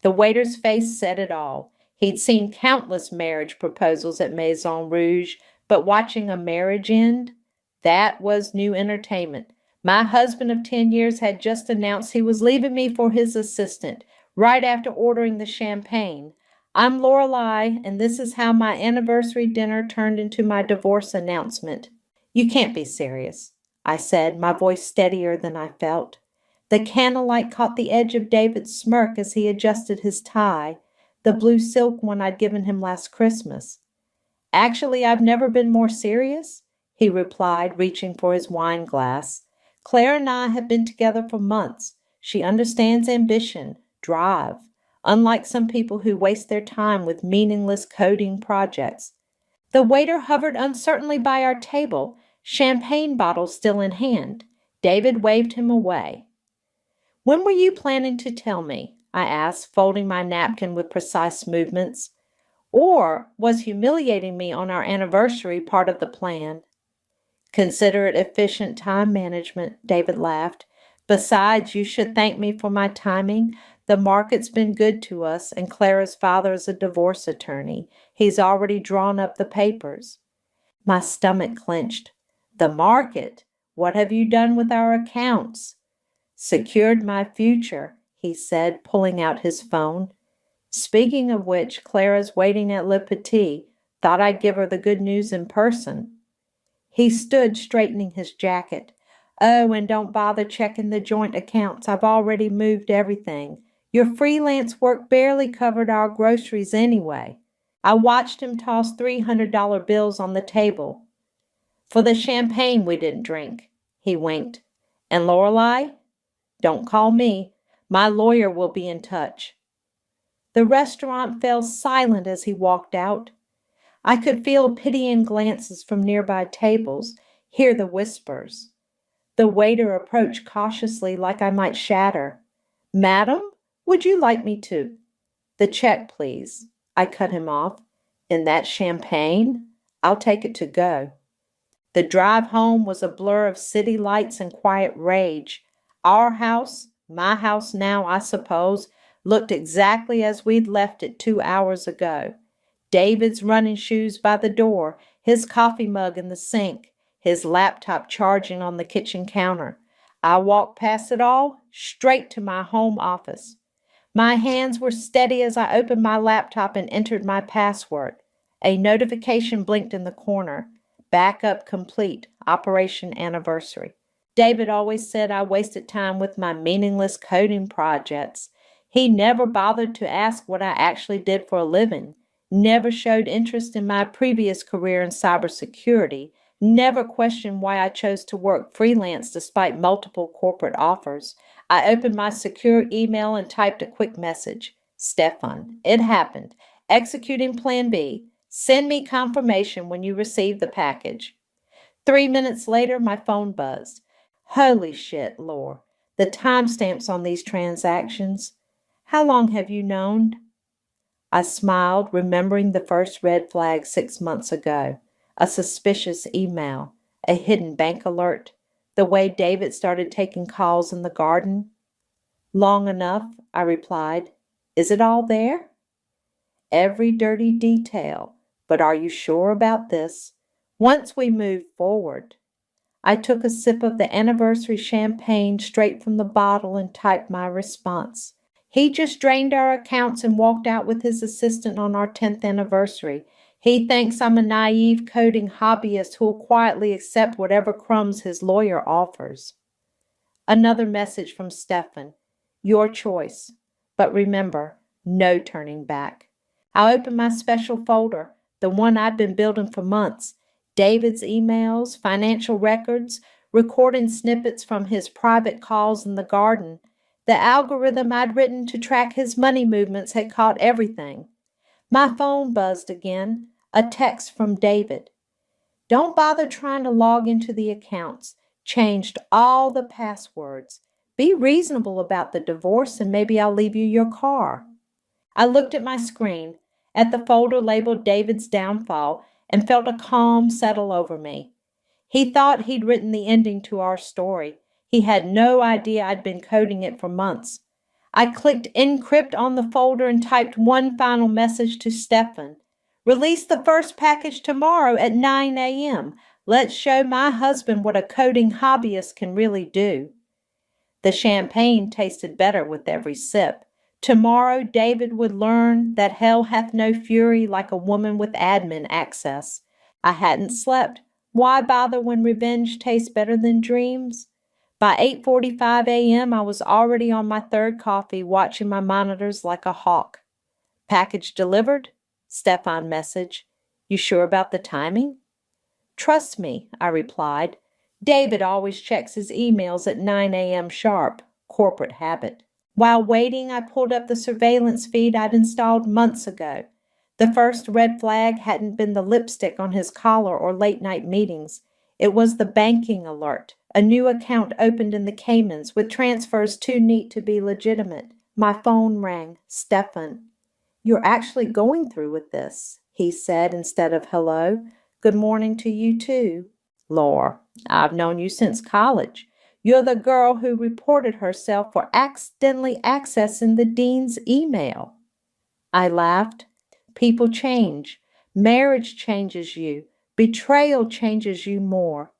The waiter's face said it all. He'd seen countless marriage proposals at Maison Rouge, but watching a marriage end, that was new entertainment. My husband of 10 years had just announced he was leaving me for his assistant, right after ordering the champagne. I'm Lorelei, and this is how my anniversary dinner turned into my divorce announcement. You can't be serious, I said, my voice steadier than I felt. The candlelight caught the edge of David's smirk as he adjusted his tie, the blue silk one I'd given him last Christmas. Actually, I've never been more serious, he replied, reaching for his wine glass. Claire and I have been together for months. She understands ambition, drive, unlike some people who waste their time with meaningless coding projects. The waiter hovered uncertainly by our table, champagne bottle still in hand. David waved him away. When were you planning to tell me? I asked, folding my napkin with precise movements. Or was humiliating me on our anniversary part of the plan? Consider it efficient time management, David laughed. Besides, you should thank me for my timing. The market's been good to us, and Clara's father is a divorce attorney. He's already drawn up the papers. My stomach clenched. The market? What have you done with our accounts? Secured my future, he said, pulling out his phone. Speaking of which, Clara's waiting at Le Petit. Thought I'd give her the good news in person. He stood, straightening his jacket. Oh, and don't bother checking the joint accounts. I've already moved everything. Your freelance work barely covered our groceries anyway. I watched him toss $300 bills on the table. For the champagne we didn't drink, he winked. And Lorelei? Don't call me. My lawyer will be in touch. The restaurant fell silent as he walked out. I could feel pitying glances from nearby tables, hear the whispers. The waiter approached cautiously like I might shatter. Madam, would you like me to? The check, please. I cut him off. In that champagne? I'll take it to go. The drive home was a blur of city lights and quiet rage. Our house, my house now, I suppose, looked exactly as we'd left it 2 hours ago. David's running shoes by the door, his coffee mug in the sink, his laptop charging on the kitchen counter. I walked past it all, straight to my home office. My hands were steady as I opened my laptop and entered my password. A notification blinked in the corner. Backup complete. Operation anniversary. David always said I wasted time with my meaningless coding projects. He never bothered to ask what I actually did for a living, never showed interest in my previous career in cybersecurity, never questioned why I chose to work freelance despite multiple corporate offers. I opened my secure email and typed a quick message. Stefan, it happened. Executing Plan B. Send me confirmation when you receive the package. 3 minutes later, my phone buzzed. Holy shit, Lore. The timestamps on these transactions. How long have you known? I smiled, remembering the first red flag 6 months ago. A suspicious email, a hidden bank alert, the way David started taking calls in the garden. Long enough, I replied. Is it all there? Every dirty detail. But are you sure about this? Once we move forward. I took a sip of the anniversary champagne straight from the bottle and typed my response. He just drained our accounts and walked out with his assistant on our 10th anniversary. He thinks I'm a naive coding hobbyist who'll quietly accept whatever crumbs his lawyer offers. Another message from Stefan. Your choice. But remember, no turning back. I opened my special folder, the one I'd been building for months. David's emails, financial records, recording snippets from his private calls in the garden. The algorithm I'd written to track his money movements had caught everything. My phone buzzed again, a text from David. Don't bother trying to log into the accounts. Changed all the passwords. Be reasonable about the divorce and maybe I'll leave you your car. I looked at my screen, at the folder labeled David's downfall, and felt a calm settle over me. He thought he'd written the ending to our story. He had no idea I'd been coding it for months. I clicked encrypt on the folder and typed one final message to Stefan. Release the first package tomorrow at 9 a.m. Let's show my husband what a coding hobbyist can really do. The champagne tasted better with every sip. Tomorrow David would learn that hell hath no fury like a woman with admin access. I hadn't slept. Why bother when revenge tastes better than dreams? By 8:45 a.m., I was already on my third coffee, watching my monitors like a hawk. Package delivered? Stefan message. You sure about the timing? Trust me, I replied. David always checks his emails at 9 a.m. sharp. Corporate habit. While waiting, I pulled up the surveillance feed I'd installed months ago. The first red flag hadn't been the lipstick on his collar or late-night meetings. It was the banking alert. A new account opened in the Caymans with transfers too neat to be legitimate. My phone rang. Stefan. You're actually going through with this, he said instead of hello. Good morning to you too. Lore, I've known you since college. You're the girl who reported herself for accidentally accessing the dean's email. I laughed. People change. Marriage changes you. Betrayal changes you more.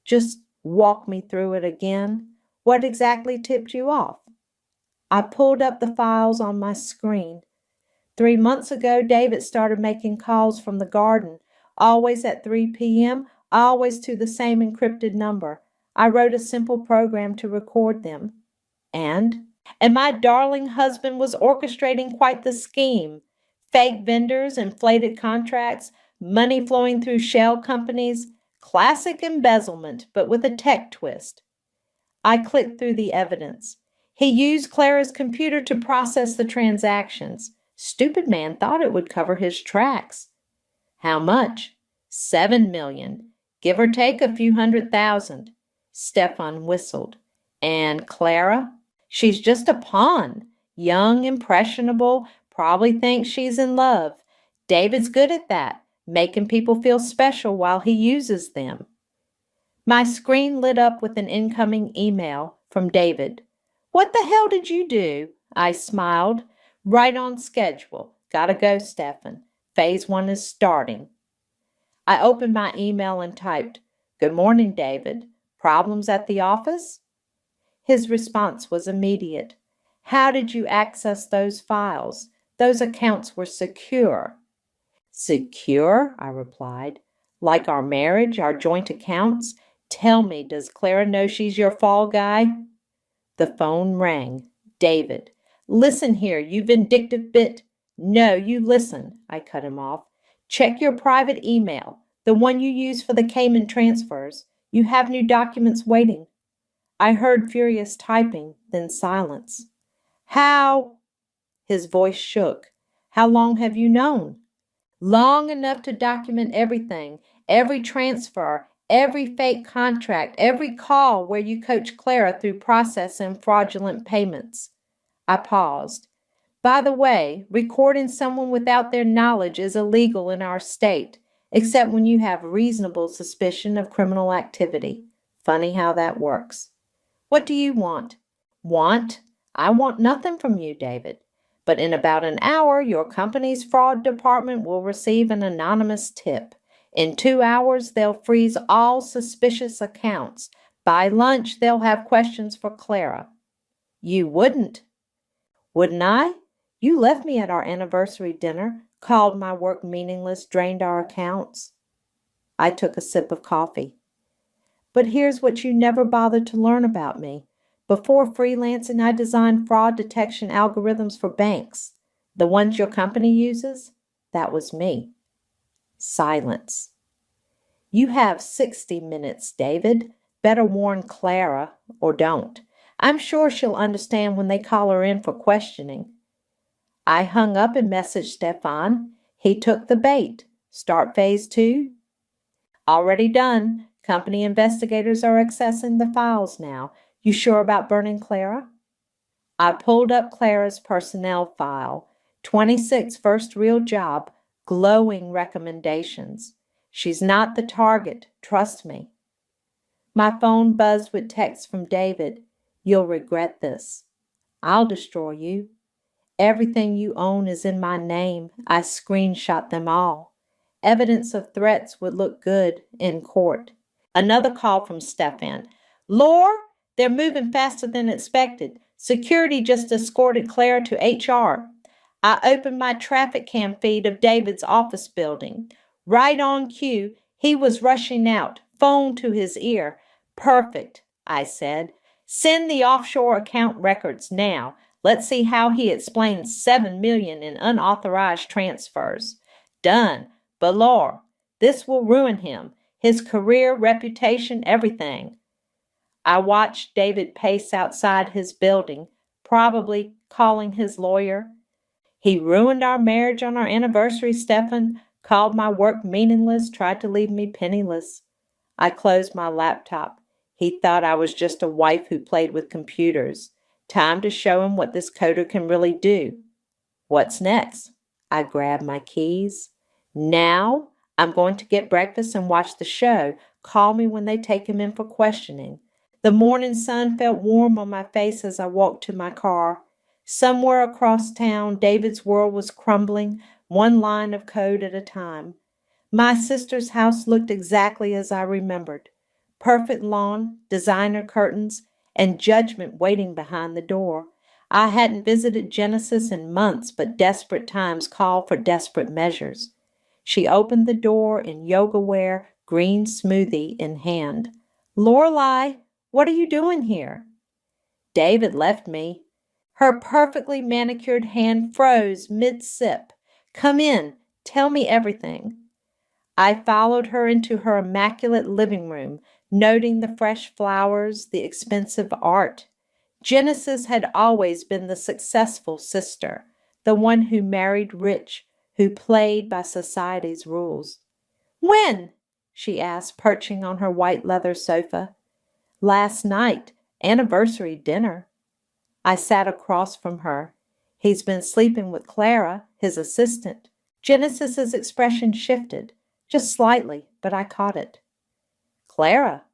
Just walk me through it again. What exactly tipped you off? I pulled up the files on my screen. 3 months ago, David started making calls from the garden, always at 3 p.m., always to the same encrypted number. I wrote a simple program to record them. And my darling husband was orchestrating quite the scheme. Fake vendors, inflated contracts, money flowing through shell companies, classic embezzlement, but with a tech twist. I clicked through the evidence. He used Clara's computer to process the transactions. Stupid man thought it would cover his tracks. How much? 7 million. Give or take a few $100,000. Stefan whistled. And Clara? She's just a pawn. Young, impressionable, probably thinks she's in love. David's good at that, making people feel special while he uses them. My screen lit up with an incoming email from David. What the hell did you do? I smiled. Right on schedule. Gotta go, Stefan. Phase 1 is starting. I opened my email and typed, Good morning, David. Problems at the office? His response was immediate. How did you access those files? Those accounts were secure. Secure? I replied. Like our marriage, our joint accounts? Tell me, does Clara know she's your fall guy? The phone rang. David. Listen here, you vindictive bit. No, you listen, I cut him off. Check your private email, the one you use for the Cayman transfers. You have new documents waiting. I heard furious typing, then silence. How? His voice shook. How long have you known? Long enough to document everything, every transfer, every fake contract, every call where you coach Clara through processing fraudulent payments. I paused. By the way, recording someone without their knowledge is illegal in our state, except when you have reasonable suspicion of criminal activity. Funny how that works. What do you want? Want? I want nothing from you, David. But in about an hour, your company's fraud department will receive an anonymous tip. In 2 hours, they'll freeze all suspicious accounts. By lunch, they'll have questions for Clara. You wouldn't. Wouldn't I? You left me at our anniversary dinner, called my work meaningless, drained our accounts. I took a sip of coffee. But here's what you never bothered to learn about me. Before freelancing, I designed fraud detection algorithms for banks. The ones your company uses? That was me. Silence. You have 60 minutes, David. Better warn Clara, or don't. I'm sure she'll understand when they call her in for questioning. I hung up and messaged Stefan. He took the bait. Start phase 2? Already done. Company investigators are accessing the files now. You sure about burning Clara? I pulled up Clara's personnel file. 26 first real job, glowing recommendations. She's not the target, trust me. My phone buzzed with text from David. You'll regret this. I'll destroy you. Everything you own is in my name. I screenshot them all. Evidence of threats would look good in court. Another call from Stefan. Lore, they're moving faster than expected. Security just escorted Clara to HR. I opened my traffic cam feed of David's office building. Right on cue, he was rushing out, phone to his ear. Perfect, I said. Send the offshore account records now. Let's see how he explains $7 million in unauthorized transfers. Done. But Lord, this will ruin him. His career, reputation, everything. I watched David pace outside his building, probably calling his lawyer. He ruined our marriage on our anniversary, Stefan, called my work meaningless, tried to leave me penniless. I closed my laptop. He thought I was just a wife who played with computers. Time to show him what this coder can really do. What's next? I grabbed my keys. Now I'm going to get breakfast and watch the show. Call me when they take him in for questioning. The morning sun felt warm on my face as I walked to my car. Somewhere across town, David's world was crumbling, one line of code at a time. My sister's house looked exactly as I remembered. Perfect lawn, designer curtains, and judgment waiting behind the door. I hadn't visited Genesis in months, but desperate times called for desperate measures. She opened the door in yoga wear, green smoothie in hand. Lorelei, what are you doing here? David left me. Her perfectly manicured hand froze mid-sip. Come in. Tell me everything. I followed her into her immaculate living room, noting the fresh flowers, the expensive art. Genesis had always been the successful sister, the one who married rich, who played by society's rules. When? She asked, perching on her white leather sofa. Last night, anniversary dinner. I sat across from her. He's been sleeping with Clara, his assistant. Genesis's expression shifted, just slightly, but I caught it. Clara,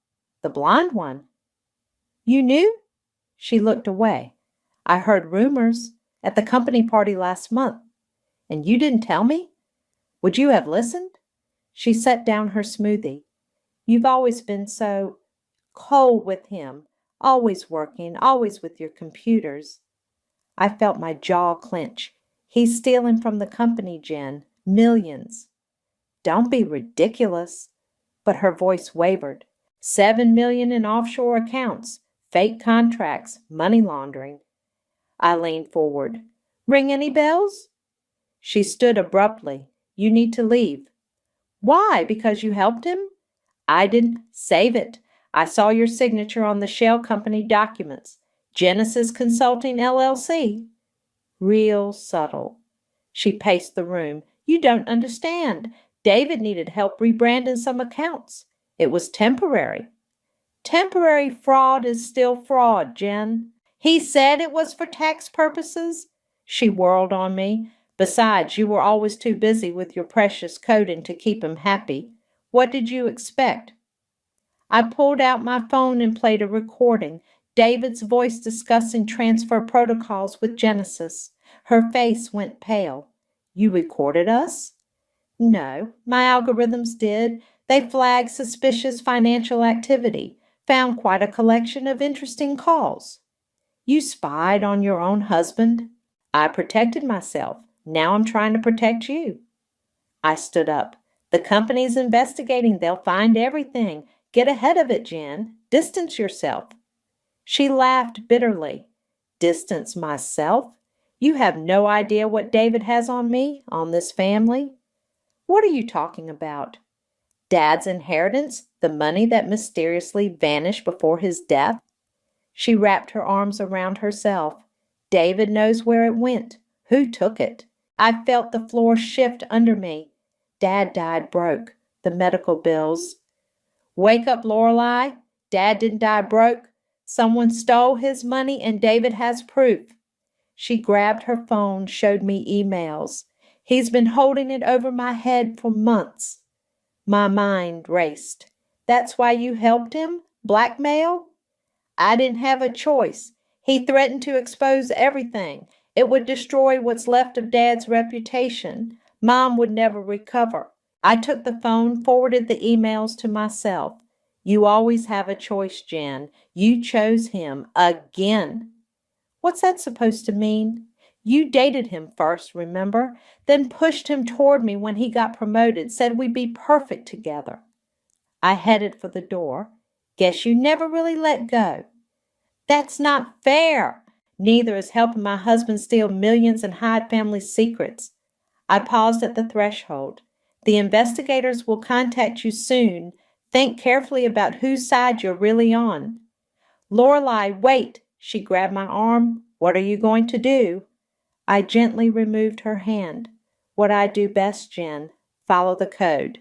the blonde one. You knew? She looked away. I heard rumors at the company party last month. And you didn't tell me? Would you have listened? She set down her smoothie. You've always been so cold with him, always working, always with your computers. I felt my jaw clench. He's stealing from the company, Jen. Millions. Don't be ridiculous. But her voice wavered. 7 million in offshore accounts, fake contracts, money laundering. I leaned forward. Ring any bells? She stood abruptly. You need to leave. Why? Because you helped him? I didn't save it. I saw your signature on the shell company documents. Genesis Consulting LLC. Real subtle. She paced the room. You don't understand. David needed help rebranding some accounts. It was temporary. Temporary fraud is still fraud, Jen. He said it was for tax purposes. She whirled on me. Besides, you were always too busy with your precious coding to keep him happy. What did you expect? I pulled out my phone and played a recording. David's voice discussing transfer protocols with Genesis. Her face went pale. You recorded us? No, my algorithms did. They flagged suspicious financial activity, found quite a collection of interesting calls. You spied on your own husband? I protected myself. Now I'm trying to protect you. I stood up. The company's investigating. They'll find everything. Get ahead of it, Jen. Distance yourself. She laughed bitterly. Distance myself? You have no idea what David has on me, on this family. What are you talking about? Dad's inheritance, the money that mysteriously vanished before his death? She wrapped her arms around herself. David knows where it went. Who took it? I felt the floor shift under me. Dad died broke. The medical bills. Wake up, Lorelei. Dad didn't die broke. Someone stole his money and David has proof. She grabbed her phone, showed me emails. He's been holding it over my head for months. My mind raced. That's why you helped him? Blackmail? I didn't have a choice. He threatened to expose everything. It would destroy what's left of Dad's reputation. Mom would never recover. I took the phone, forwarded the emails to myself. You always have a choice, Jen. You chose him again. What's that supposed to mean? You dated him first, remember? Then pushed him toward me when he got promoted, said we'd be perfect together. I headed for the door. Guess you never really let go. That's not fair. Neither is helping my husband steal millions and hide family secrets. I paused at the threshold. The investigators will contact you soon. Think carefully about whose side you're really on. Lorelei, wait! She grabbed my arm. What are you going to do? I gently removed her hand. What I do best, Jen. Follow the code.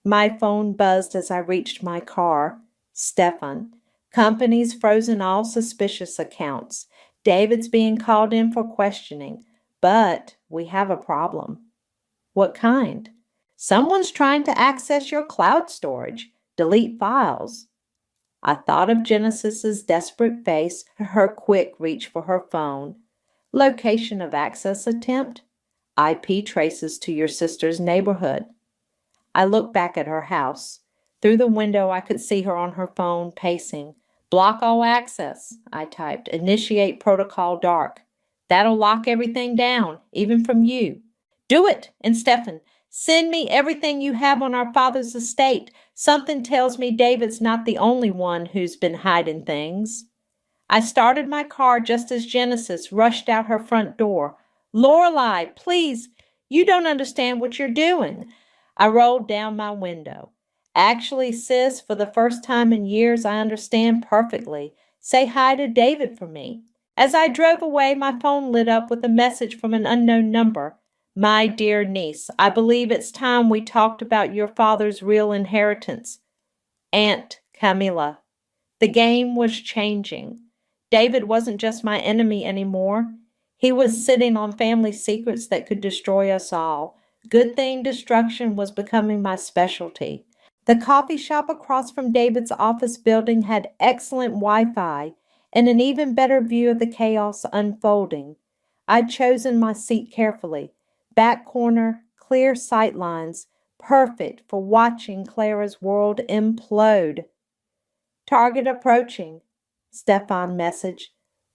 My phone buzzed as I reached my car. Stefan. Company's frozen all suspicious accounts. David's being called in for questioning. But we have a problem. What kind? Someone's trying to access your cloud storage, delete files. I thought of Genesis's desperate face, her quick reach for her phone. Location of access attempt? IP traces to your sister's neighborhood. I looked back at her house. Through the window, I could see her on her phone, pacing. Block all access, I typed. Initiate protocol dark. That'll lock everything down, even from you. Do it! And Stefan, send me everything you have on our father's estate. Something tells me David's not the only one who's been hiding things. I started my car just as Genesis rushed out her front door. Lorelei, please, you don't understand what you're doing. I rolled down my window. Actually, sis, for the first time in years, I understand perfectly. Say hi to David for me. As I drove away, my phone lit up with a message from an unknown number. My dear niece, I believe it's time we talked about your father's real inheritance. Aunt Camilla. The game was changing. David wasn't just my enemy anymore. He was sitting on family secrets that could destroy us all. Good thing destruction was becoming my specialty. The coffee shop across from David's office building had excellent Wi-Fi and an even better view of the chaos unfolding. I'd chosen my seat carefully. Back corner, clear sight lines, perfect for watching Clara's world implode. Target approaching, Stefan messaged.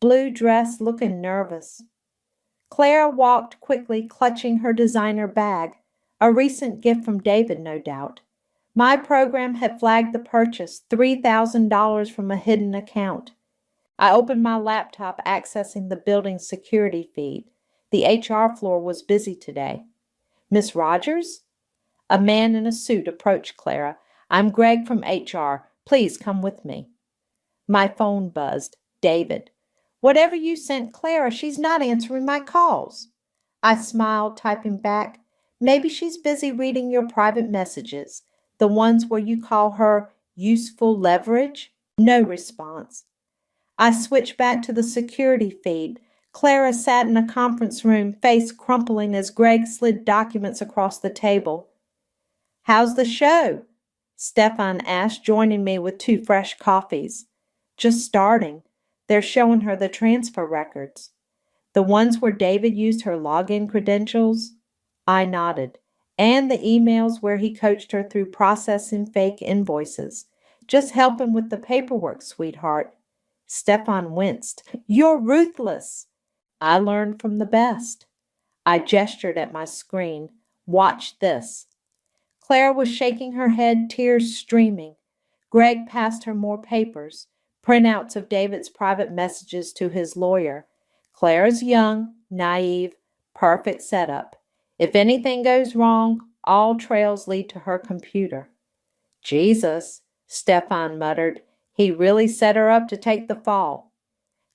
Blue dress, looking nervous. Clara walked quickly, clutching her designer bag. A recent gift from David, no doubt. My program had flagged the purchase, $3,000 from a hidden account. I opened my laptop, accessing the building's security feed. The HR floor was busy today. Miss Rogers? A man in a suit approached Clara. I'm Greg from HR. Please come with me. My phone buzzed. David. Whatever you sent Clara, she's not answering my calls. I smiled, typing back. Maybe she's busy reading your private messages, the ones where you call her useful leverage. No response. I switched back to the security feed. Clara sat in a conference room, face crumpling as Greg slid documents across the table. How's the show? Stefan asked, joining me with 2 fresh coffees. Just starting. They're showing her the transfer records. The ones where David used her login credentials? I nodded. And the emails where he coached her through processing fake invoices. Just helping with the paperwork, sweetheart. Stefan winced. You're ruthless. I learned from the best. I gestured at my screen. Watch this. Clara was shaking her head, tears streaming. Greg passed her more papers, printouts of David's private messages to his lawyer. Clara's young, naive, perfect setup. If anything goes wrong, all trails lead to her computer. Jesus, Stefan muttered. He really set her up to take the fall.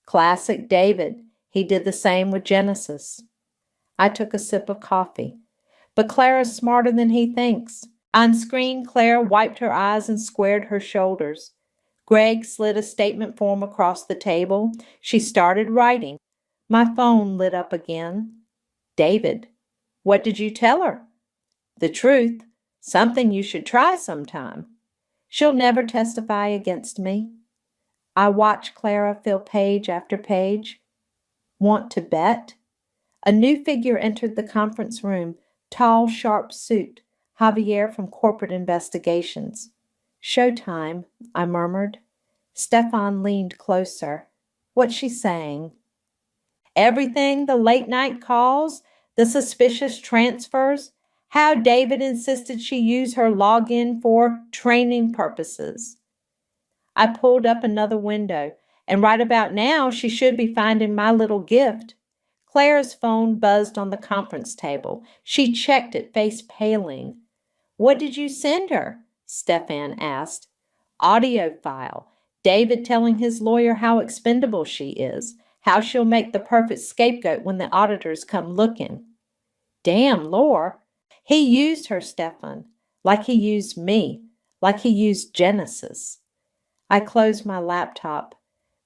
Classic David. He did the same with Genesis. I took a sip of coffee. But Clara's smarter than he thinks. On screen, Clara wiped her eyes and squared her shoulders. Greg slid a statement form across the table. She started writing. My phone lit up again. David, what did you tell her? The truth. Something you should try sometime. She'll never testify against me. I watched Clara fill page after page. Want to bet? A new figure entered the conference room, tall, sharp suit, Javier from Corporate Investigations. Showtime, I murmured. Stefan leaned closer. What's she saying? Everything, the late night calls, the suspicious transfers, how David insisted she use her login for training purposes. I pulled up another window, and right about now she should be finding my little gift. Clara's phone buzzed on the conference table. She checked it, face paling. What did you send her? Stefan asked. Audio file. David telling his lawyer how expendable she is, how she'll make the perfect scapegoat when the auditors come looking. Damn, Lore. He used her, Stefan, like he used me, like he used Genesis. I closed my laptop,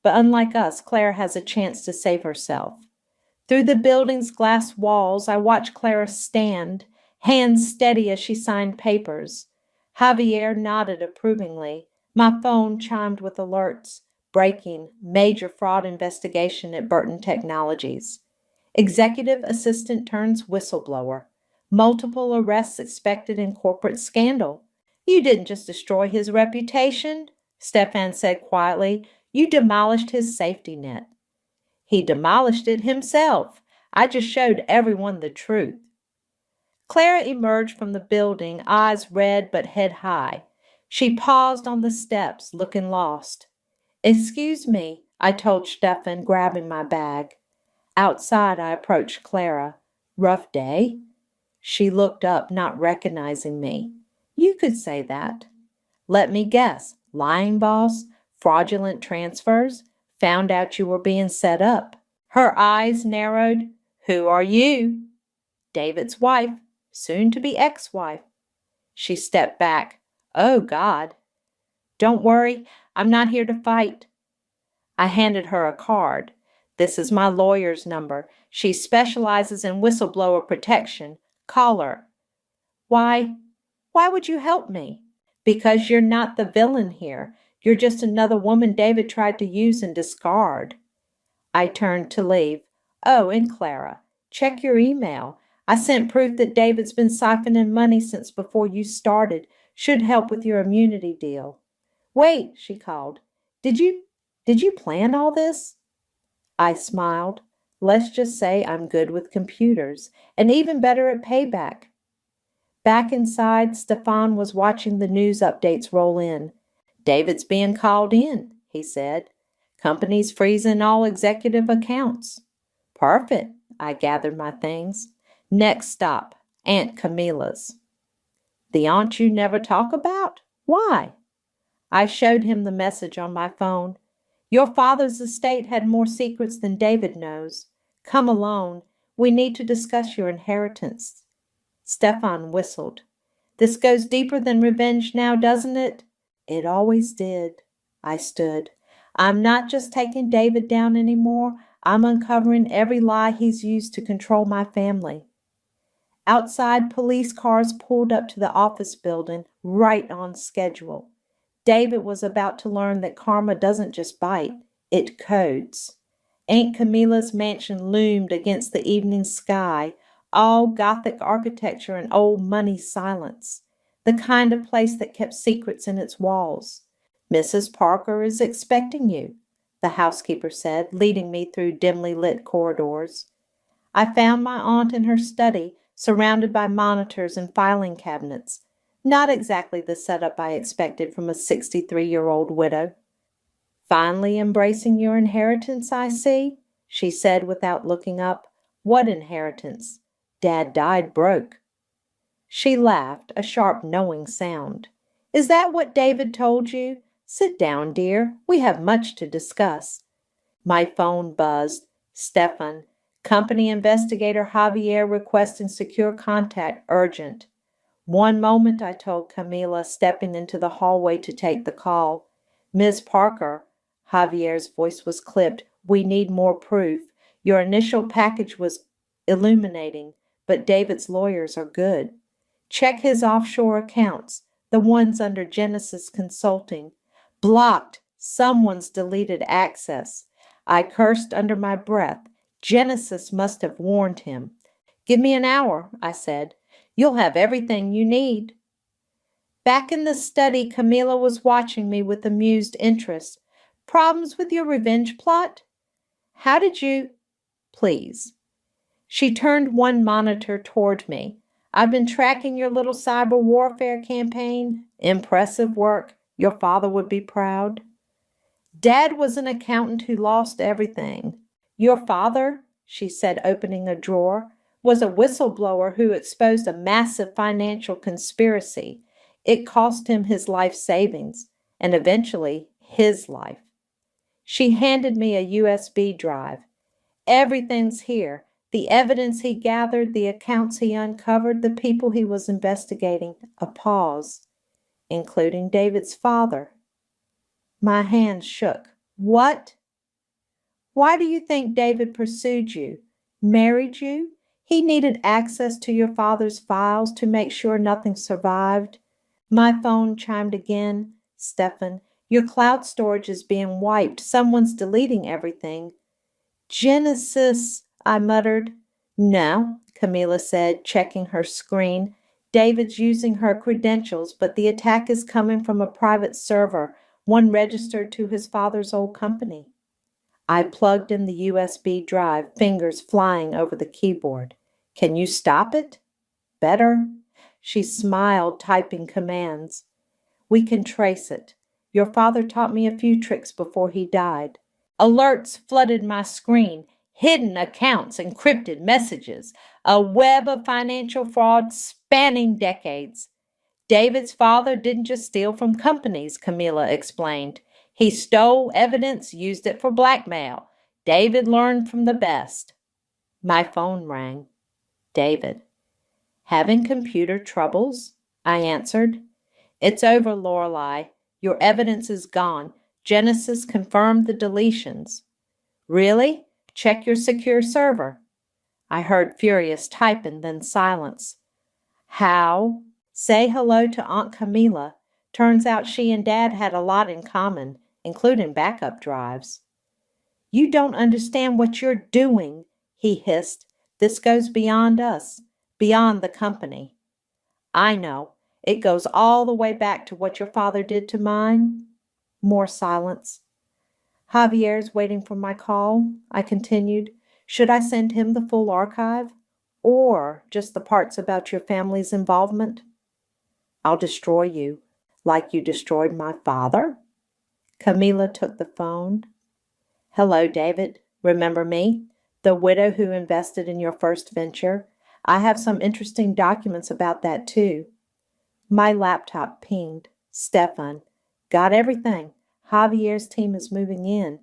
but unlike us, Clara has a chance to save herself. Through the building's glass walls, I watched Clara stand, hands steady as she signed papers. Javier nodded approvingly. My phone chimed with alerts. Breaking, major fraud investigation at Burton Technologies. Executive assistant turns whistleblower. Multiple arrests expected in corporate scandal. You didn't just destroy his reputation, Stefan said quietly. You demolished his safety net. He demolished it himself. I just showed everyone the truth. Clara emerged from the building, eyes red but head high. She paused on the steps, looking lost. Excuse me, I told Stefan, grabbing my bag. Outside, I approached Clara. Rough day? She looked up, not recognizing me. You could say that. Let me guess. Lying boss? Fraudulent transfers? Found out you were being set up. Her eyes narrowed. Who are you? David's wife, soon to be ex-wife. She stepped back. Oh, God. Don't worry, I'm not here to fight. I handed her a card. This is my lawyer's number. She specializes in whistleblower protection. Call her. Why would you help me? Because you're not the villain here. You're just another woman David tried to use and discard. I turned to leave. Oh, and Clara, check your email. I sent proof that David's been siphoning money since before you started. Should help with your immunity deal. Wait, she called. Did you plan all this? I smiled. Let's just say I'm good with computers, and even better at payback. Back inside, Stefan was watching the news updates roll in. David's being called in, he said. Company's freezing all executive accounts. Perfect, I gathered my things. Next stop, Aunt Camilla's. The aunt you never talk about? Why? I showed him the message on my phone. Your father's estate had more secrets than David knows. Come alone. We need to discuss your inheritance. Stefan whistled. This goes deeper than revenge now, doesn't it? It always did. I stood. I'm not just taking David down anymore. I'm uncovering every lie he's used to control my family. Outside, police cars pulled up to the office building, right on schedule. David was about to learn that karma doesn't just bite, it codes. Aunt Camilla's mansion loomed against the evening sky, all Gothic architecture and old money silence, the kind of place that kept secrets in its walls. Mrs. Parker is expecting you, the housekeeper said, leading me through dimly lit corridors. I found my aunt in her study, surrounded by monitors and filing cabinets. Not exactly the setup I expected from a 63-year-old widow. Finally embracing your inheritance, I see, she said without looking up. What inheritance? Dad died broke. She laughed, a sharp, knowing sound. Is that what David told you? Sit down, dear. We have much to discuss. My phone buzzed. Stefan, company investigator Javier requesting secure contact, urgent. One moment, I told Camila, stepping into the hallway to take the call. Ms. Parker, Javier's voice was clipped. We need more proof. Your initial package was illuminating, but David's lawyers are good. Check his offshore accounts, the ones under Genesis Consulting. Blocked, Someone's deleted access. I cursed under my breath. Genesis must have warned him. Give me an hour, I said. You'll have everything you need. Back in the study, Camilla was watching me with amused interest. Problems with your revenge plot? How did you? Please. She turned one monitor toward me. I've been tracking your little cyber warfare campaign. Impressive work. Your father would be proud. Dad was an accountant who lost everything. Your father, she said, opening a drawer, was a whistleblower who exposed a massive financial conspiracy. It cost him his life savings and eventually his life. She handed me a USB drive. Everything's here. The evidence he gathered, the accounts he uncovered, the people he was investigating. A pause, including David's father. My hands shook. What? Why do you think David pursued you? Married you? He needed access to your father's files to make sure nothing survived. My phone chimed again. Stefan, your cloud storage is being wiped. Someone's deleting everything. Genesis, I muttered. No, Camilla said, checking her screen. David's using her credentials, but the attack is coming from a private server, one registered to his father's old company. I plugged in the USB drive, fingers flying over the keyboard. Can you stop it? Better. She smiled, typing commands. We can trace it. Your father taught me a few tricks before he died. Alerts flooded my screen. Hidden accounts, encrypted messages, a web of financial fraud spanning decades. David's father didn't just steal from companies, Camilla explained. He stole evidence, used it for blackmail. David learned from the best. My phone rang. David. Having computer troubles? I answered. It's over, Lorelei. Your evidence is gone. Genesis confirmed the deletions. Really? Check your secure server. I heard furious typing, then silence. How? Say hello to Aunt Camilla. Turns out she and Dad had a lot in common, including backup drives. You don't understand what you're doing, he hissed. This goes beyond us, beyond the company. I know. It goes all the way back to what your father did to mine. More silence. Javier's waiting for my call, I continued. Should I send him the full archive? Or just the parts about your family's involvement? I'll destroy you, like you destroyed my father? Camilla took the phone. Hello, David. Remember me? The widow who invested in your first venture? I have some interesting documents about that, too. My laptop pinged. Stefan. Got everything. Javier's team is moving in.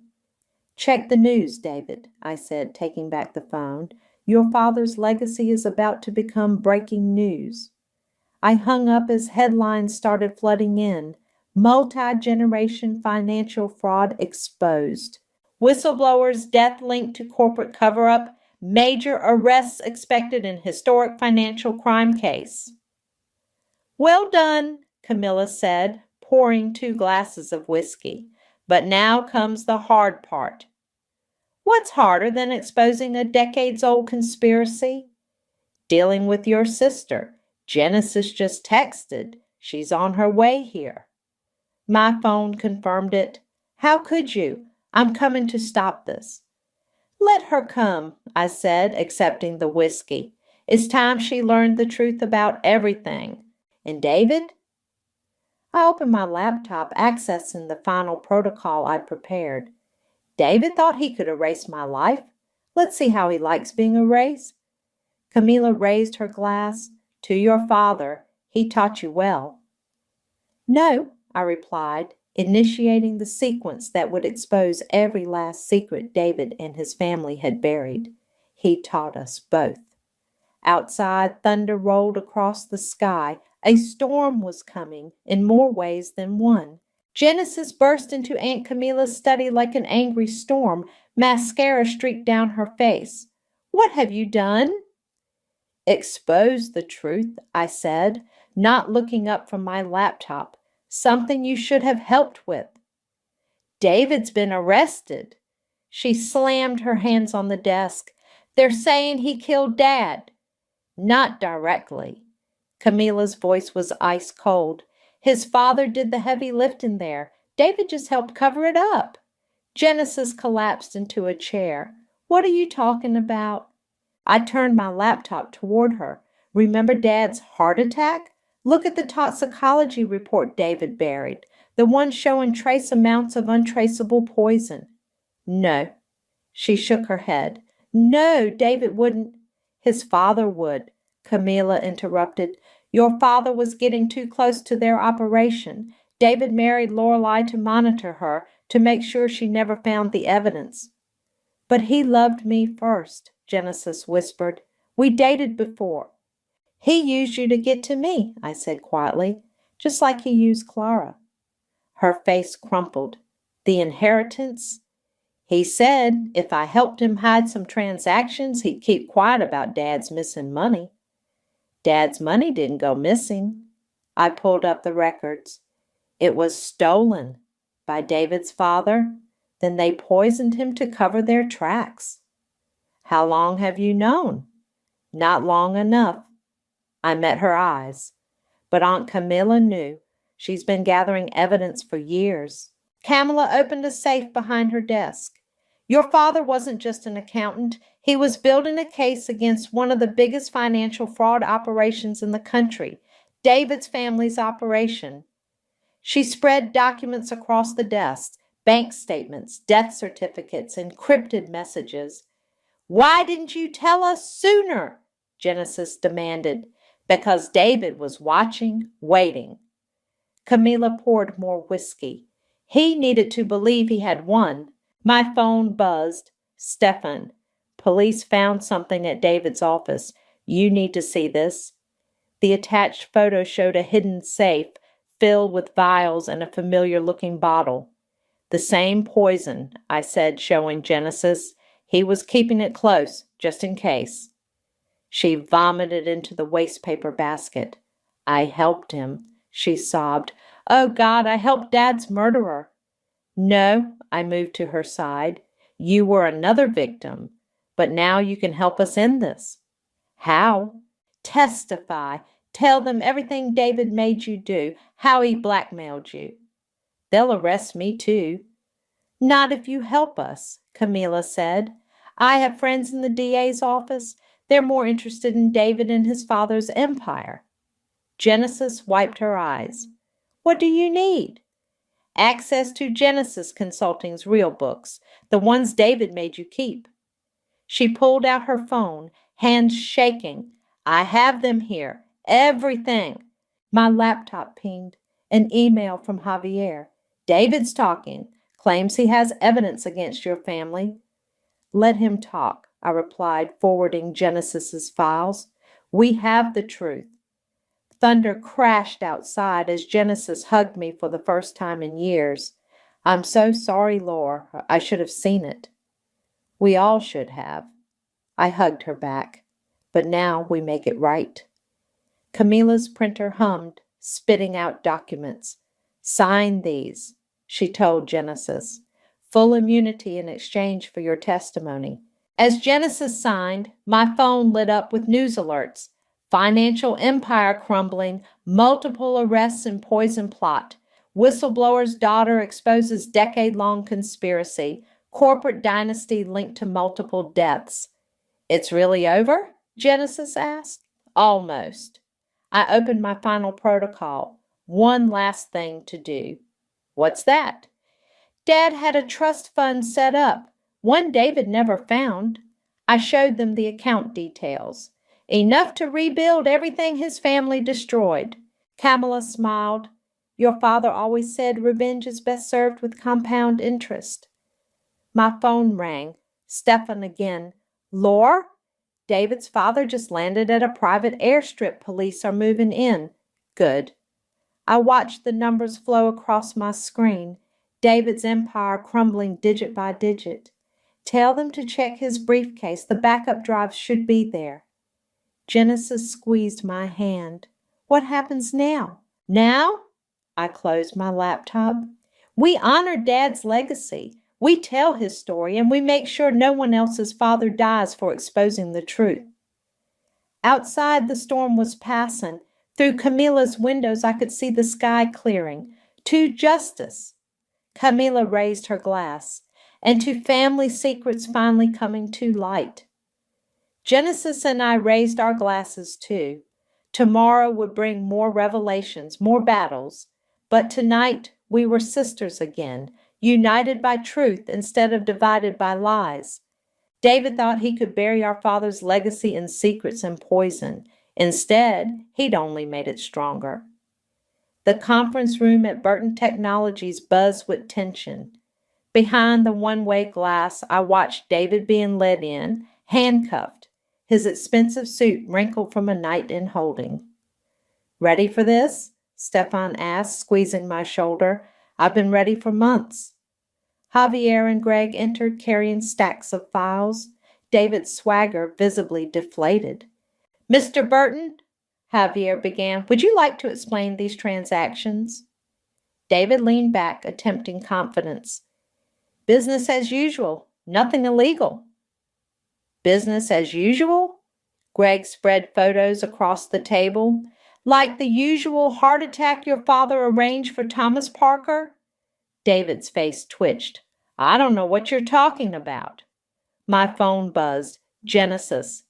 Check the news, David, I said, taking back the phone. Your father's legacy is about to become breaking news. I hung up as headlines started flooding in. Multi-generation financial fraud exposed. Whistleblower's death linked to corporate cover-up. Major arrests expected in historic financial crime case. Well done, Camilla said, pouring 2 glasses of whiskey. But now comes the hard part. What's harder than exposing a decades-old conspiracy? Dealing with your sister. Genesis just texted. She's on her way here. My phone confirmed it. How could you? I'm coming to stop this. Let her come, I said, accepting the whiskey. It's time she learned the truth about everything. And David? I opened my laptop, accessing the final protocol I'd prepared. David thought he could erase my life. Let's see how he likes being erased. Camilla raised her glass. To your father. He taught you well. No, I replied, initiating the sequence that would expose every last secret David and his family had buried. He taught us both. Outside, thunder rolled across the sky. A storm was coming, in more ways than one. Genesis burst into Aunt Camilla's study like an angry storm. Mascara streaked down her face. What have you done? Expose the truth, I said, not looking up from my laptop. Something you should have helped with. David's been arrested. She slammed her hands on the desk. They're saying he killed Dad. Not directly. Camila's voice was ice cold. His father did the heavy lifting there. David just helped cover it up. Genesis collapsed into a chair. What are you talking about? I turned my laptop toward her. Remember Dad's heart attack? Look at the toxicology report David buried, the one showing trace amounts of untraceable poison. No. She shook her head. No, David wouldn't. His father would, Camilla interrupted. Your father was getting too close to their operation. David married Lorelei to monitor her, to make sure she never found the evidence. But he loved me first, Genesis whispered. We dated before. He used you to get to me, I said quietly, just like he used Clara. Her face crumpled. The inheritance? He said if I helped him hide some transactions, he'd keep quiet about Dad's missing money. Dad's money didn't go missing. I pulled up the records. It was stolen by David's father. Then they poisoned him to cover their tracks. How long have you known? Not long enough. I met her eyes. But Aunt Camilla knew. She's been gathering evidence for years. Camilla opened a safe behind her desk. Your father wasn't just an accountant. He was building a case against one of the biggest financial fraud operations in the country, David's family's operation. She spread documents across the desk, bank statements, death certificates, encrypted messages. Why didn't you tell us sooner? Genesis demanded. Because David was watching, waiting. Camilla poured more whiskey. He needed to believe he had won. My phone buzzed. Stefan, police found something at David's office. You need to see this. The attached photo showed a hidden safe filled with vials and a familiar-looking bottle. The same poison, I said, showing Genesis. He was keeping it close, just in case. She vomited into the wastepaper basket. I helped him, she sobbed. Oh, God, I helped Dad's murderer. No, I moved to her side. You were another victim, but now you can help us end this. How? Testify. Tell them everything David made you do, how he blackmailed you. They'll arrest me too. Not if you help us, Camilla said. I have friends in the DA's office. They're more interested in David and his father's empire. Genesis wiped her eyes. What do you need? Access to Genesis Consulting's real books, the ones David made you keep. She pulled out her phone, hands shaking. I have them here. Everything. My laptop pinged. An email from Javier. David's talking. Claims he has evidence against your family. Let him talk, I replied, forwarding Genesis's files. We have the truth. Thunder crashed outside as Genesis hugged me for the first time in years. I'm so sorry, Laura. I should have seen it. We all should have. I hugged her back. But now we make it right. Camilla's printer hummed, spitting out documents. Sign these, she told Genesis. Full immunity in exchange for your testimony. As Genesis signed, my phone lit up with news alerts. Financial empire crumbling, multiple arrests and poison plot. Whistleblower's daughter exposes decade-long conspiracy. Corporate dynasty linked to multiple deaths. It's really over? Genesis asked. Almost. I opened my final protocol. One last thing to do. What's that? Dad had a trust fund set up, one David never found. I showed them the account details. Enough to rebuild everything his family destroyed. Camilla smiled. Your father always said revenge is best served with compound interest. My phone rang. Stefan again. Lore? David's father just landed at a private airstrip. Police are moving in. Good. I watched the numbers flow across my screen. David's empire crumbling digit by digit. Tell them to check his briefcase. The backup drives should be there. Genesis squeezed my hand. What happens now? Now? I closed my laptop. We honor Dad's legacy. We tell his story, and we make sure no one else's father dies for exposing the truth. Outside, the storm was passing. Through Camila's windows, I could see the sky clearing. To justice. Camila raised her glass. And to family secrets finally coming to light. Genesis and I raised our glasses too. Tomorrow would bring more revelations, more battles. But tonight we were sisters again, united by truth instead of divided by lies. David thought he could bury our father's legacy in secrets and poison. Instead, he'd only made it stronger. The conference room at Burton Technologies buzzed with tension. Behind the one-way glass, I watched David being led in, handcuffed, his expensive suit wrinkled from a night in holding. "Ready for this?" Stefan asked, squeezing my shoulder. "I've been ready for months." Javier and Greg entered carrying stacks of files, David's swagger visibly deflated. "Mr. Burton," Javier began, "would you like to explain these transactions?" David leaned back, attempting confidence. "Business as usual. Nothing illegal." "Business as usual?" Greg spread photos across the table. "Like the usual heart attack your father arranged for Thomas Parker?" David's face twitched. "I don't know what you're talking about." My phone buzzed. Genesis.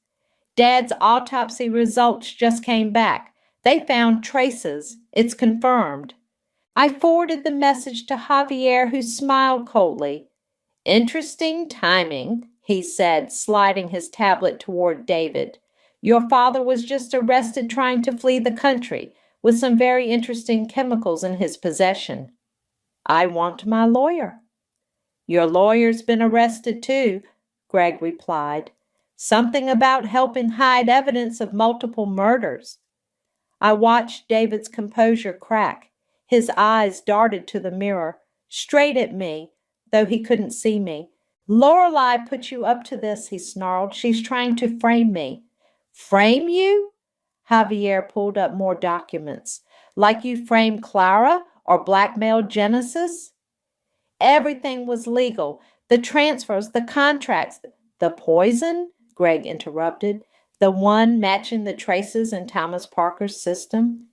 "Dad's autopsy results just came back. They found traces. It's confirmed." I forwarded the message to Javier, who smiled coldly. "Interesting timing," he said, sliding his tablet toward David. "Your father was just arrested trying to flee the country, with some very interesting chemicals in his possession." "I want my lawyer." "Your lawyer's been arrested too," Greg replied. "Something about helping hide evidence of multiple murders." I watched David's composure crack. His eyes darted to the mirror, straight at me, though he couldn't see me. "Lorelei put you up to this," he snarled. "She's trying to frame me." "Frame you?" Javier pulled up more documents. "Like you framed Clara or blackmailed Genesis?" "Everything was legal. The transfers, the contracts." "The poison?" Greg interrupted. "The one matching the traces in Thomas Parker's system?"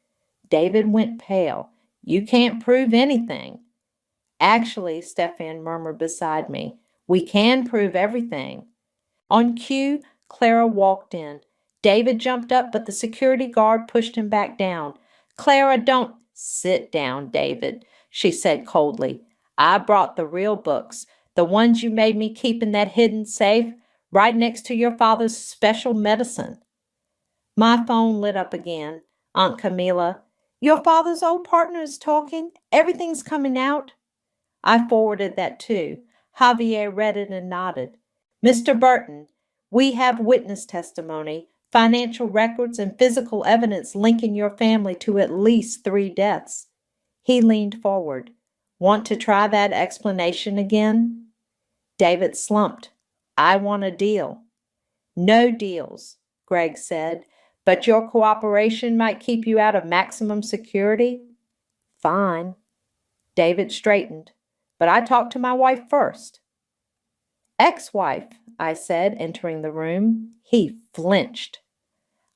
David went pale. "You can't prove anything." "Actually," Stefan murmured beside me, "we can prove everything." On cue, Clara walked in. David jumped up, but the security guard pushed him back down. "Clara, don't—" "Sit down, David," she said coldly. "I brought the real books, the ones you made me keep in that hidden safe, right next to your father's special medicine." My phone lit up again. "Aunt Camila, your father's old partner is talking. Everything's coming out." I forwarded that too. Javier read it and nodded. "Mr. Burton, we have witness testimony, financial records, and physical evidence linking your family to at least 3 deaths." He leaned forward. "Want to try that explanation again?" David slumped. "I want a deal." "No deals," Greg said, "but your cooperation might keep you out of maximum security." "Fine." David straightened. "But I talked to my wife first." "Ex-wife," I said, entering the room. He flinched.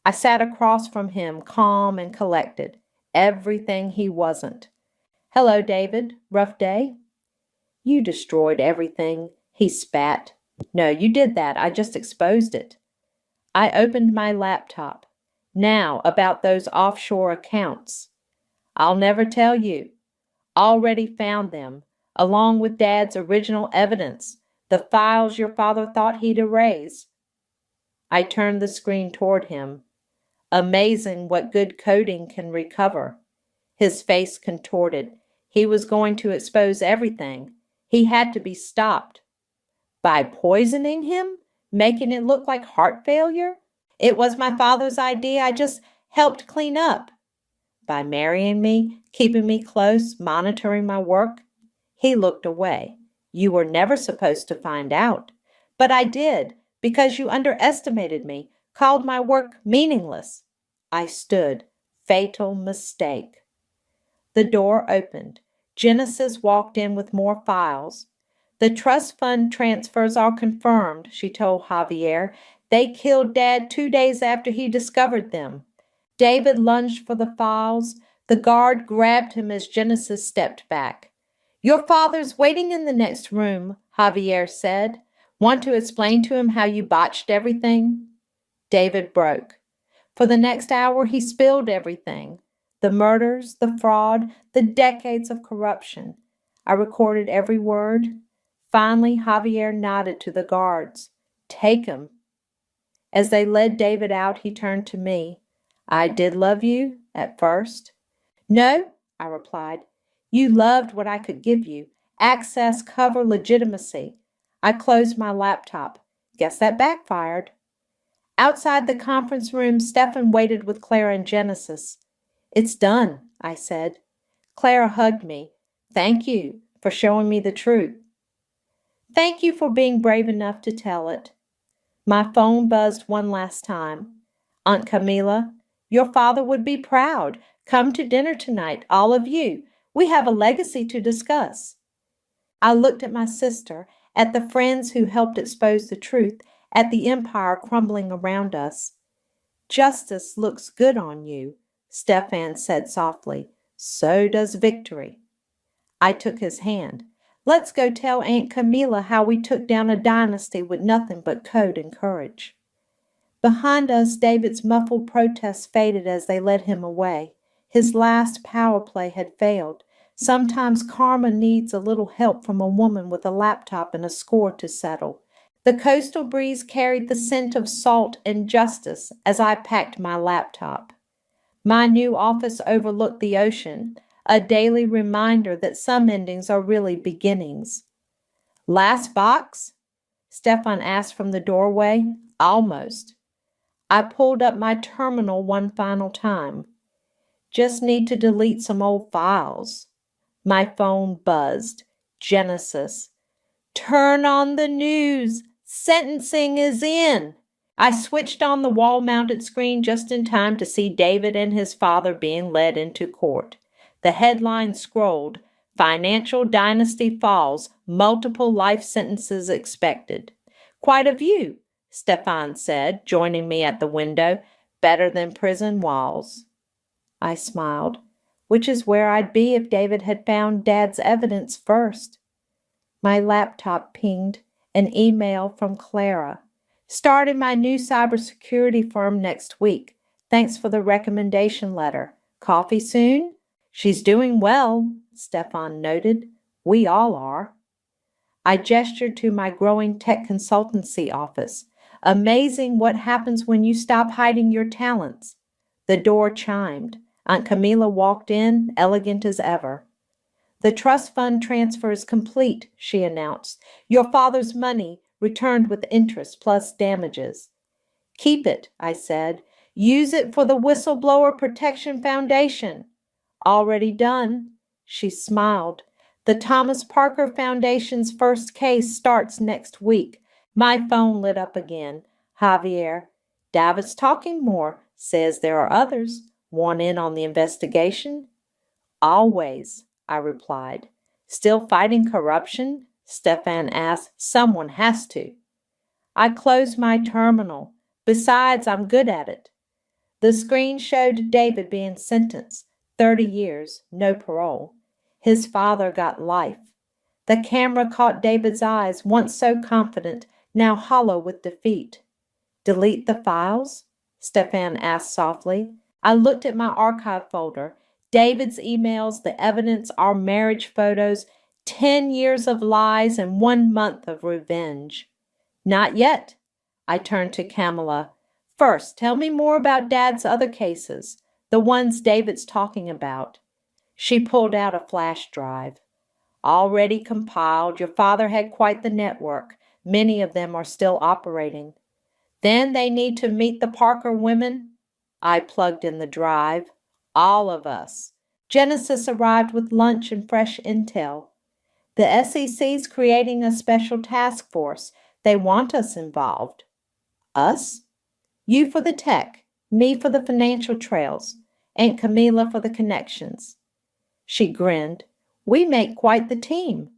I sat across from him, calm and collected. Everything he wasn't. "Hello, David. Rough day?" "You destroyed everything," he spat. "No, you did that. I just exposed it." I opened my laptop. "Now, about those offshore accounts." "I'll never tell you." "Already found them, along with Dad's original evidence, the files your father thought he'd erase." I turned the screen toward him. Amazing what good coding can recover. His face contorted. He was going to expose everything. He had to be stopped. By poisoning him? Making it look like heart failure? It was my father's idea. I just helped clean up. By marrying me, keeping me close, monitoring my work? He looked away. "You were never supposed to find out." "But I did, because you underestimated me, called my work meaningless." I stood. Fatal mistake. The door opened. Genesis walked in with more files. The trust fund transfers are confirmed, she told Javier. They killed Dad 2 days after he discovered them. David lunged for the files. The guard grabbed him as Genesis stepped back. Your father's waiting in the next room, Javier said. Want to explain to him how you botched everything? David broke. For the next hour, he spilled everything. The murders, the fraud, the decades of corruption. I recorded every word. Finally, Javier nodded to the guards. Take him. As they led David out, he turned to me. I did love you at first. No, I replied. You loved what I could give you. Access, cover, legitimacy. I closed my laptop. Guess that backfired. Outside the conference room, Stefan waited with Clara and Genesis. It's done, I said. Clara hugged me. Thank you for showing me the truth. Thank you for being brave enough to tell it. My phone buzzed one last time. Aunt Camila, your father would be proud. Come to dinner tonight, all of you. We have a legacy to discuss. I looked at my sister, at the friends who helped expose the truth, at the empire crumbling around us. Justice looks good on you, Stefan said softly. So does victory. I took his hand. Let's go tell Aunt Camila how we took down a dynasty with nothing but code and courage. Behind us, David's muffled protests faded as they led him away. His last power play had failed. Sometimes karma needs a little help from a woman with a laptop and a score to settle. The coastal breeze carried the scent of salt and justice as I packed my laptop. My new office overlooked the ocean, a daily reminder that some endings are really beginnings. Last box? Stefan asked from the doorway. Almost. I pulled up my terminal one final time. Just need to delete some old files. My phone buzzed. Genesis. Turn on the news. Sentencing is in. I switched on the wall-mounted screen just in time to see David and his father being led into court. The headline scrolled, Financial Dynasty Falls, Multiple Life Sentences Expected. Quite a view, Stefan said, joining me at the window. Better than prison walls. I smiled, which is where I'd be if David had found Dad's evidence first. My laptop pinged an email from Clara. Starting my new cybersecurity firm next week. Thanks for the recommendation letter. Coffee soon? She's doing well, Stefan noted. We all are. I gestured to my growing tech consultancy office. Amazing what happens when you stop hiding your talents. The door chimed. Aunt Camila walked in, elegant as ever. The trust fund transfer is complete, she announced. Your father's money returned with interest plus damages. Keep it, I said. Use it for the Whistleblower Protection Foundation. Already done. She smiled. The Thomas Parker Foundation's first case starts next week. My phone lit up again. Javier. David's talking more. Says there are others. Want in on the investigation? Always, I replied. Still fighting corruption? Stefan asked. Someone has to. I closed my terminal. Besides, I'm good at it. The screen showed David being sentenced. 30 years, no parole. His father got life. The camera caught David's eyes, once so confident, now hollow with defeat. Delete the files? Stefan asked softly. I looked at my archive folder. David's emails, the evidence, our marriage photos, 10 years of lies and 1 month of revenge. Not yet. I turned to Camilla. First, tell me more about Dad's other cases, the ones David's talking about. She pulled out a flash drive. Already compiled. Your father had quite the network. Many of them are still operating. Then they need to meet the Parker women. I plugged in the drive. All of us. Genesis arrived with lunch and fresh intel. The SEC's creating a special task force. They want us involved. Us? You for the tech, me for the financial trails, Aunt Camila for the connections. She grinned. We make quite the team.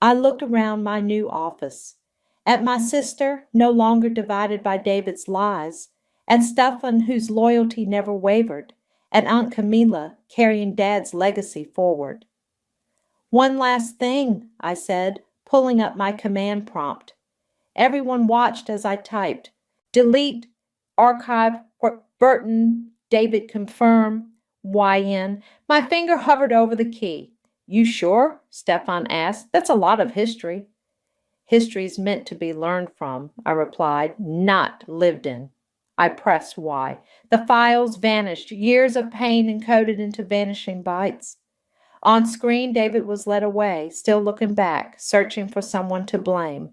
I looked around my new office, at my sister, no longer divided by David's lies, at Stefan, whose loyalty never wavered, at Aunt Camilla, carrying Dad's legacy forward. One last thing, I said, pulling up my command prompt. Everyone watched as I typed. Delete, archive, Burton, David confirm, YN. My finger hovered over the key. You sure? Stefan asked. That's a lot of history. History's meant to be learned from, I replied, not lived in. I pressed Y. The files vanished, years of pain encoded into vanishing bytes. On screen, David was led away, still looking back, searching for someone to blame.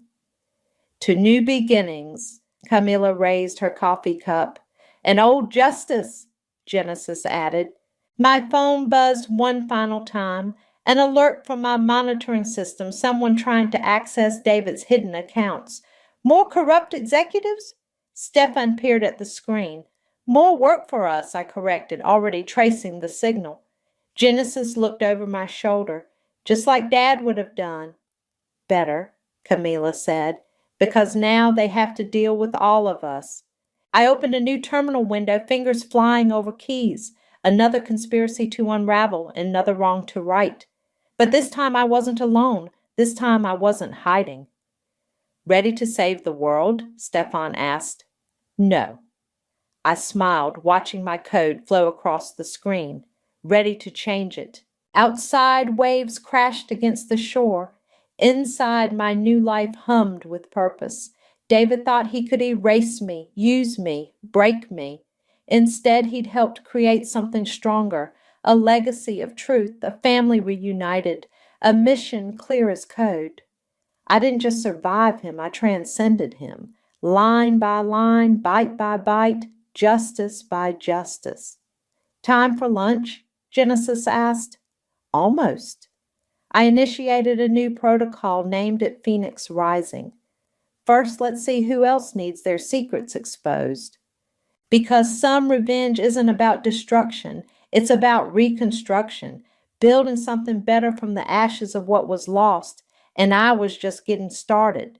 To new beginnings, Camilla raised her coffee cup. An old justice, Genesis added. My phone buzzed one final time. An alert from my monitoring system, someone trying to access David's hidden accounts. More corrupt executives? Stefan peered at the screen. More work for us, I corrected, already tracing the signal. Genesis looked over my shoulder, just like Dad would have done. Better, Camilla said, because now they have to deal with all of us. I opened a new terminal window, fingers flying over keys. Another conspiracy to unravel, another wrong to right. But this time I wasn't alone. This time I wasn't hiding. Ready to save the world? Stefan asked. No. I smiled, watching my code flow across the screen, ready to change it. Outside, waves crashed against the shore. Inside, my new life hummed with purpose. David thought he could erase me, use me, break me. Instead, he'd helped create something stronger, a legacy of truth, a family reunited, a mission clear as code. I didn't just survive him, I transcended him. Line by line, bite by bite, justice by justice. Time for lunch? Genesis asked. Almost. I initiated a new protocol named it Phoenix Rising. First, let's see who else needs their secrets exposed. Because some revenge isn't about destruction, it's about reconstruction, building something better from the ashes of what was lost, and I was just getting started.